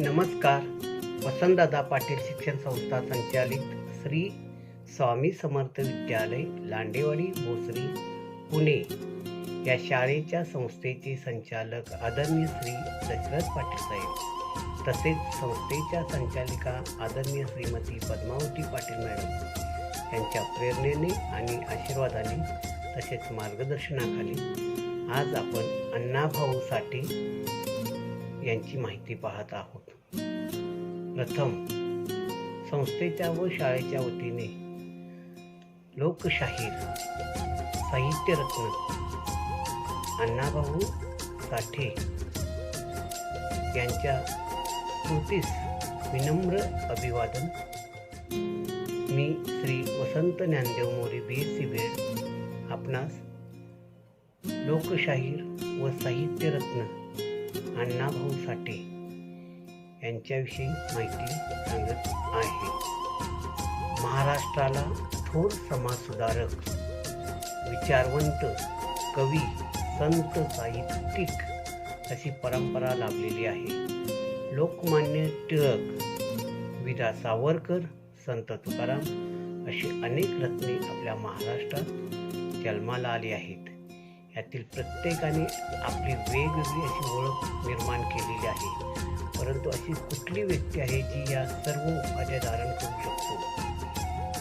नमस्कार. वसंतदादा पाटील शिक्षण संस्था संचालित श्री स्वामी समर्थ विद्यालय लांडेवाडी भोसरी पुणे या शाळेच्या संस्थेचे संचालक आदरणीय श्री दशरथ पाटील साहेब तसेच संस्थेच्या संचालिका आदरणीय श्रीमती पद्मावती पाटील मॅडम यांच्या प्रेरणेने आणि आशीर्वादाने तसेच मार्गदर्शनाखाली आज आपण अण्णाभाऊ साठे यांची माहिती पाहत आहोत. प्रथम संस्थेच्या व शाळेच्या वतीने लोकशाहीर साहित्यरत्न अण्णाभाऊ साठे यांच्या स्मृतीस विनम्र अभिवादन. मी श्री वसंत ज्ञानदेव मोरे BSc बीएड आपणास लोकशाहीर व साहित्यरत्न अण्णाभाऊ साठे यांच्याविषयी माहिती सांगत आहे. महाराष्ट्राला थोर समाजसुधारक, विचारवंत, कवी, संत, साहित्यिक अशी परंपरा लाभलेली आहे. लोकमान्य टिळक, वीरा सावरकर, संत तुकाराम अशी अनेक रत्ने आपल्या महाराष्ट्रात जन्माला आली आहेत. यातील प्रत्येकाने आपली वेगवेगळी अशी ओळख निर्माण केलेली आहे. परंतु अशी कुठली व्यक्ती आहे जी या सर्व उपाध्या धारण करू शकतो?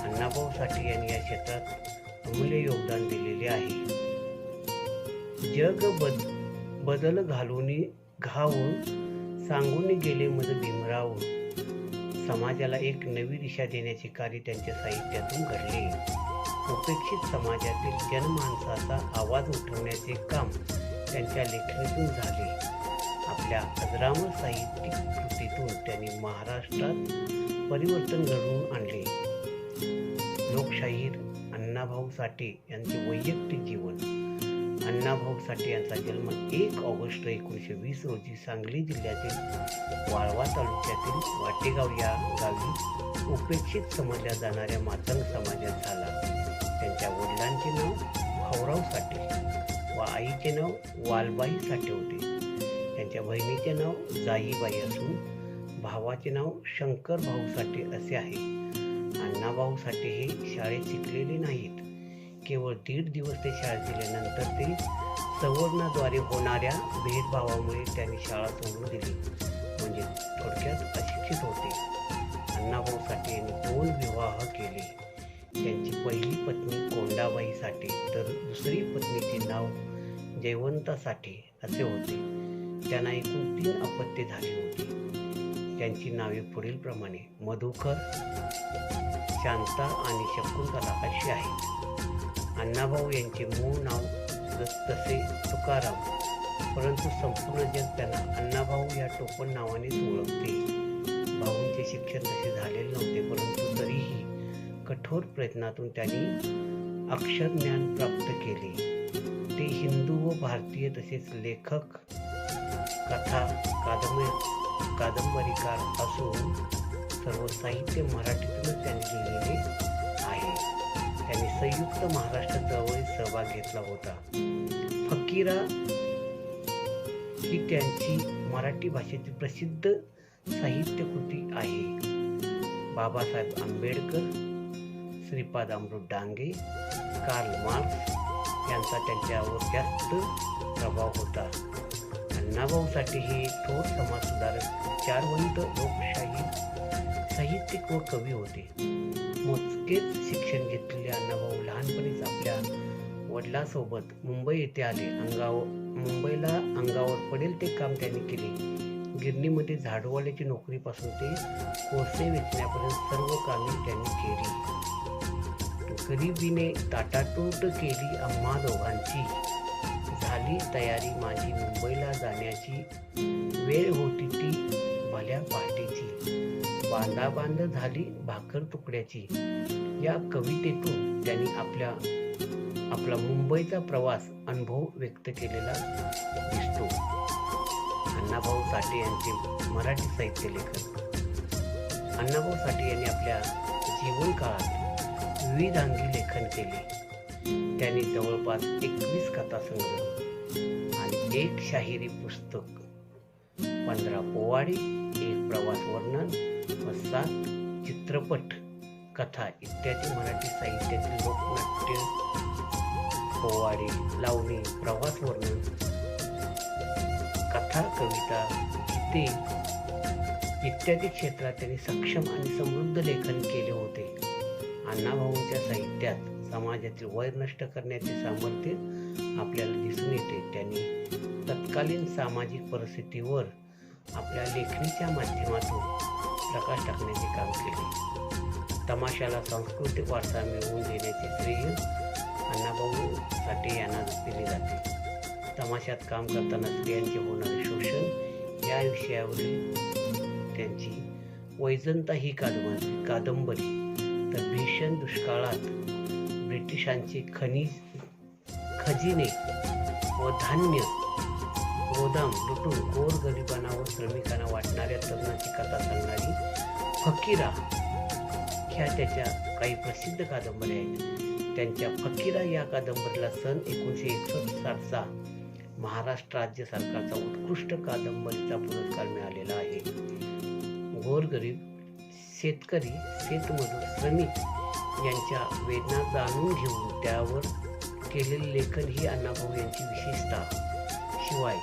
अण्णाभाऊ साठे यांनी या क्षेत्रात अमूल्य योगदान दिलेले आहे. जग बदल घालून घाव सांगून गेले मद भीमराव. समाजाला एक नवी दिशा देण्याचे कार्य त्यांच्या साहित्यातून घडले. उपेक्षित समाजातील जनमानसाचा आवाज उठवण्याचे काम त्यांच्या लेखणीतून झाले. आपल्या अजरामर साहित्यिक कृतीतून त्यांनी महाराष्ट्रात परिवर्तन घडवून आणले. लोकशाहीर अण्णाभाऊ साठे यांचे वैयक्तिक जीवन. अण्णाभाऊ साठे यांचा जन्म 1 ऑगस्ट 1920 रोजी सांगली जिल्ह्यातील वाळवा तालुक्यातील वाटेगाव या गावी उपेक्षित समजल्या जाणाऱ्या मातंग समाजात झाला. त्यांच्या वडिलांचे नाव भाऊराव साठे व आईचे नाव वालबाई साठे होते. त्यांच्या बहिणीचे नाव जाईबाई असून भावाचे नाव शंकर भाऊ साठे असे आहे. अण्णाभाऊ साठे हे शाळेत शिकलेले नाहीत. केवळ 1.5 दिवस ते शाळेत गेल्यानंतर ते सवर्णाद्वारे होणाऱ्या भेदभावामुळे त्यांनी शाळा सोडून दिली, म्हणजे थोडक्यात अशिक्षित होते. अण्णाभाऊ साठे यांनी 2 विवाह केले. त्यांची पहिली पत्नी कोंडाबाई साठे तर दुसरी पत्नीचे नाव जयवंता साठे असे होते. त्यांना एकूण 3 अपत्ये झाली होती. त्यांची नावे पुढीलप्रमाणे मधुकर, शांता आणि शकुंतला अशी आहेत. अण्णाभाऊ यांचे मूळ नाव तसे तुकाराम, परंतु संपूर्ण जग त्यांना अण्णाभाऊ या टोपण नावानेच ओळखते. भाऊंचे शिक्षण तसे झालेले नव्हते, परंतु तरीही कठोर प्रयत्नातून त्यांनी अक्षरज्ञान प्राप्त केले. ते हिंदू व भारतीय तसेच लेखक, कथा, कादंबरीकार असून सर्व साहित्य मराठीतूनच त्यांनी लिहिलेले आहे. त्यांनी संयुक्त महाराष्ट्र चळवळीत सहभाग घेतला होता. फकीरा ही त्यांची मराठी भाषेतील प्रसिद्ध साहित्यकृती आहे. बाबासाहेब आंबेडकर, श्रीपाद अमृत डांगे, कार्ल मार्क्स यांचा त्यांच्यावर जास्त प्रभाव होता. अण्णाभाऊ साठे हे थोर समाजसुधारक, विचारवंत, लोकशाहीर, साहित्यिक व कवी होते. मोजकेच शिक्षण घेतलेले अण्णाभाऊ लहानपणीच आपल्या वडिलांसोबत मुंबई येथे आले. मुंबईला अंगावर पडेल ते काम त्यांनी केले. गिरणीमध्ये झाडूवाल्याची नोकरीपासून ते कोळसे वेचण्यापर्यंत सर्व कामे त्यांनी केली. गरिबीने ताटाटूट केली आम्हा दोघांची. झाली तयारी माझी मुंबईला जाण्याची. वेळ होती ती भल्या पहाटेची. बांधाबांध झाली भाकर तुकड्याची. या कवितेतून त्यांनी आपला मुंबईचा प्रवास अनुभव व्यक्त केलेला दिसतो. अण्णाभाऊ साठे यांचे मराठी साहित्य लेखन. अण्णाभाऊ साठे यांनी आपल्या जीवनकाळात विविधांगी लेखन केले. त्यांनी जवळपास 21 कथासंग्रह आणि 1 शाहिरी पुस्तक, 15 पोवाडे, 1 प्रवास वर्णन व 7 चित्रपट कथा इत्यादी मराठी साहित्यातील लोकनाट्य, पोवाडे, लावणी, प्रवास वर्णन, कथा, कविता, गीते इत्यादी क्षेत्रात त्यांनी सक्षम आणि समृद्ध लेखन केले होते. अण्णाभाऊंच्या साहित्यात समाजातील वैर नष्ट करण्याचे सामर्थ्य आपल्याला दिसून येते. त्यांनी तत्कालीन सामाजिक परिस्थितीवर आपल्या लेखणीच्या माध्यमातून प्रकाश टाकण्याचे काम केले. तमाशाला सांस्कृतिक वारसा मिळवून देण्याचे श्रेय अण्णाभाऊ साठे यांना दिले जाते. तमाशात काम करताना स्त्रियांचे होणारे शोषण या विषयावरील त्यांची वैजंता ही कादंबरी, तर भीषण दुष्काळात ब्रिटिशांचे खजिने व धान्य गोदाम लुटून गोरगरिबांना व श्रमिकांना वाटणाऱ्या तरुणाची कथा सांगणारी फकीरा ह्या त्याच्या काही प्रसिद्ध कादंबऱ्या आहेत. त्यांच्या फकीरा या कादंबरीला सन 1961 महाराष्ट्र राज्य सरकारचा उत्कृष्ट कादंबरीचा पुरस्कार मिळालेला आहे. गोरगरीब, शेतकरी, शेतमजूर, श्रमिक यांच्या वेदना जाणून घेऊन त्यावर केलेले लेखन ही अण्णाभाऊ यांची विशेषता. शिवाय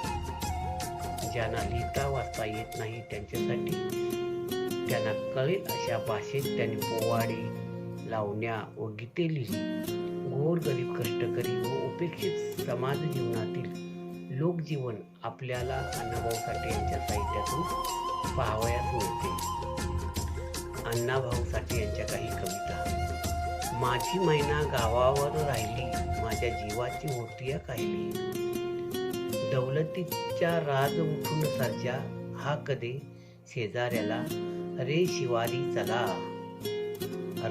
ज्यांना लिहिता वाचता येत नाही त्यांच्यासाठी त्यांना कळेल अशा भाषेत त्यांनी पोवाडे, लावण्या व गीते लिहिली. गोरगरीब, कष्टकरी व उपेक्षित समाज जीवनातील लोकजीवन आपल्याला अण्णाभाऊ साठे यांच्या साहित्यातून पाहावयास मिळते. अण्णाभाऊ साठे यांच्या काही कविता. माझी मैना गावावर राहिली, माझ्या जीवाची होती काहिली. दौलतीच्या राज उठून सर्जा, हा कदे शेजाऱ्याला, रे शिवारी चला.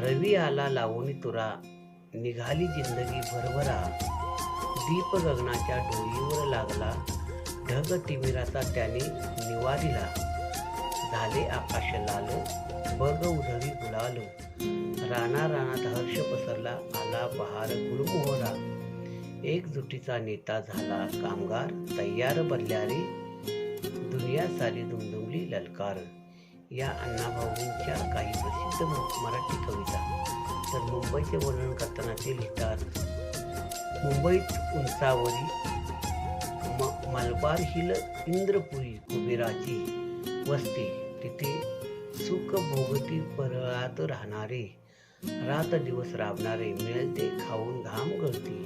रवी आला लावून तुरा, निघाली जिंदगी भरभरा. दीप गगनाच्या डोईवर लागला, ढग तिमिराचा त्याने निवारिला. झाले आकाश लाल, बग उधळी गुलाल. राणा राणात हर्ष पसरला, आला बहार गुलमोहरा. एकजुटीचा नेता झाला कामगार, तय्यार बदल्या रे दुनिया सारी दुमदुमली ललकार. या अण्णाभाऊंच्या काही प्रसिद्ध मराठी कविता. तर मुंबईचे वर्णन करताना ते लिहितात. मुंबईत उंचावरी मलबार हिल इंद्रपुरी कुबेराची वस्ती. तिथे सुख भोगती परळात राहणारे, रात दिवस राबणारे, मिळेल ते खाऊन घाम गळती.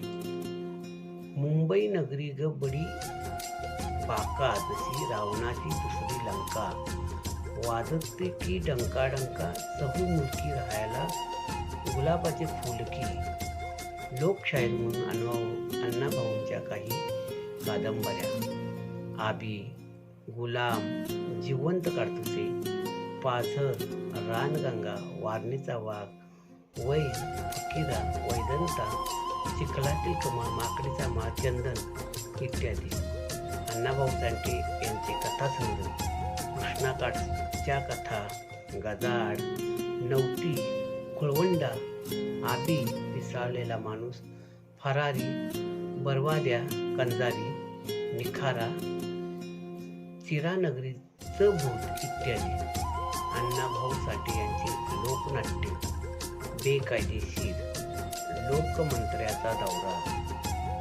मुंबई नगरी ग बडी बाका, जशी रावणाची दुसरी लंका. वाजते की डंका डंका, सहू मुलकी राहायला गुलाबाचे फुलकी. लोकशाहीर म्हणून अण्णाभाऊंच्या काही कादंबऱ्या. आबी, गुलाम, जिवंत काढतुसे, पाझर, रानगंगा, वारणीचा वाघ, वै, फकीरा, वैजंता, चिखलातील कमळ, माकडीचा माळ, चंदन इत्यादी. अण्णाभाऊ साठे यांचे कथासंग्रह. कृष्णाकाठच्या कथा, गजाड, नवती, कुळवंडा, आबी, पिसाळलेला माणूस, फरारी, बरवाद्या, कंजारी, निखारा, चिरानगरीचं भूत इत्यादी. अण्णाभाऊ साठे यांचे लोकनाट्य. बेकायदेशीर, लोकमंत्र्याचा दौरा,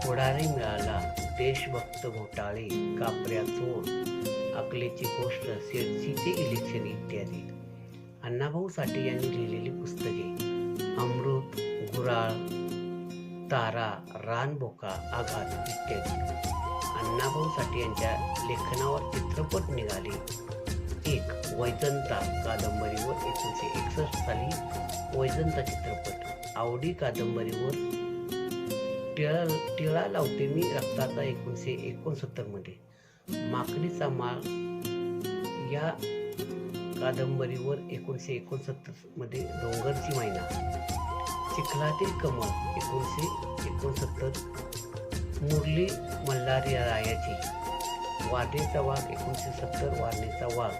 पुढारी मिळाला, देशभक्त घोटाळे, कापऱ्या चोर, अकलेची गोष्ट, शेरशीचे इलेक्शन इत्यादी. अण्णाभाऊ साठे यांनी लिहिलेली पुस्तके. अमृत, गुराळ, तारा, रानबोका, आघात इत्यादी. अण्णाभाऊ साठे यांच्या लेखनावर चित्रपट निघाले. एक, वैजंता कादंबरीवर 1961 साली वैजंता चित्रपट. आवडी कादंबरीवर टिळा लावते मी रक्ताचा 1969 मध्ये. माकडीचा माळ या कादंबरीवर 1969 मध्ये. डोंगरची मैना. चिखलातील कमळ 1969. मुरली मल्हारी रायाची. वारणेचा वाघ 1970. वारणेचा वाघ.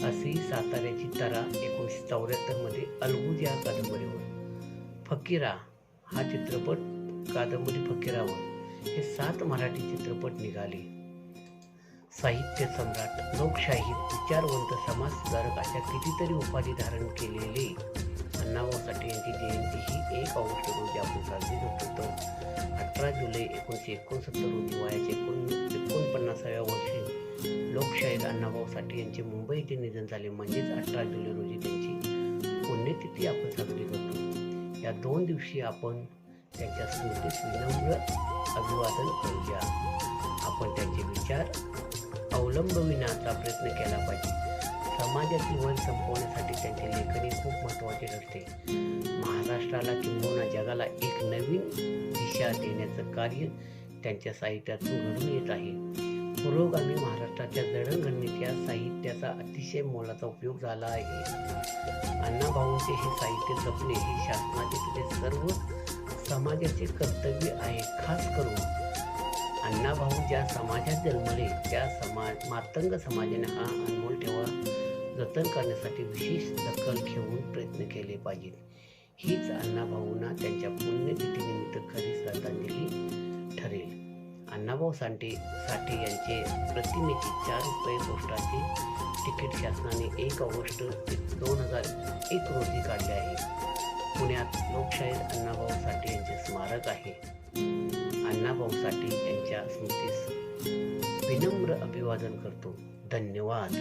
अशी साताऱ्याची तरा 1974 मध्ये. अलगूज या कादंबरीवर. फकीरा हा चित्रपट कादंबरी फकीरावर हे 7 मराठी चित्रपट निघाले. साहित्य सम्राट, लोकशाहीर, विचारवंत, समाजसुधारक अशा कितीतरी उपाधी धारण केलेले अण्णाभाऊ साठे यांची जयंती ही 1 ऑगस्ट रोजी आपण साजरी करतो. 18 जुलै 1969 रोजी वयाच्या 49व्या वर्षी लोकशाहीर अण्णाभाऊ साठे यांचे मुंबई येथे निधन झाले. म्हणजेच 18 जुलै रोजी त्यांची पुण्यतिथी आपण साजरी करतो. या 2 दिवशी आपण त्यांच्या स्मृतीस विनम्र अभिवादन करूया. आपण त्यांचे विचार अवलंबविण्याचा प्रयत्न केला पाहिजे. समाजातील वैर संपवण्यासाठी त्यांची लेखणी खूप महत्त्वाची ठरते. महाराष्ट्राला किंबहुना जगाला एक नवीन दिशा देण्याचं कार्य त्यांच्या साहित्यातून घडून येत आहे. पुरोगामी महाराष्ट्राच्या जडणघडणीत या साहित्याचा अतिशय मोलाचा उपयोग झाला आहे. अण्णाभाऊंचे हे साहित्य जपणे हे शासनाचे तसेच सर्व समाजाचे कर्तव्य आहे. खास करून अण्णाभाऊ ज्या समाजात जन्मले त्या मातंग समाजाने हा अनमोल ठेवा जतन करण्यासाठी विशेष दखल घेऊन प्रयत्न केले पाहिजेत. हीच अण्णाभाऊंना त्यांच्या पुण्यतिथीनिमित्त खरी श्रद्धांजली ठरेल. अण्णाभाऊ साठे यांचे प्रतिमेचे 4 रुपये पोस्टाचे तिकीट शासनाने 1 ऑगस्ट 2001 रोजी काढले आहे. पुण्यात लोकशाहीर अण्णाभाऊ साठे यांचे स्मारक आहे. अण्णाभाऊ साठे यांच्या स्मृतीस विनम्र अभिवादन करतो. धन्यवाद.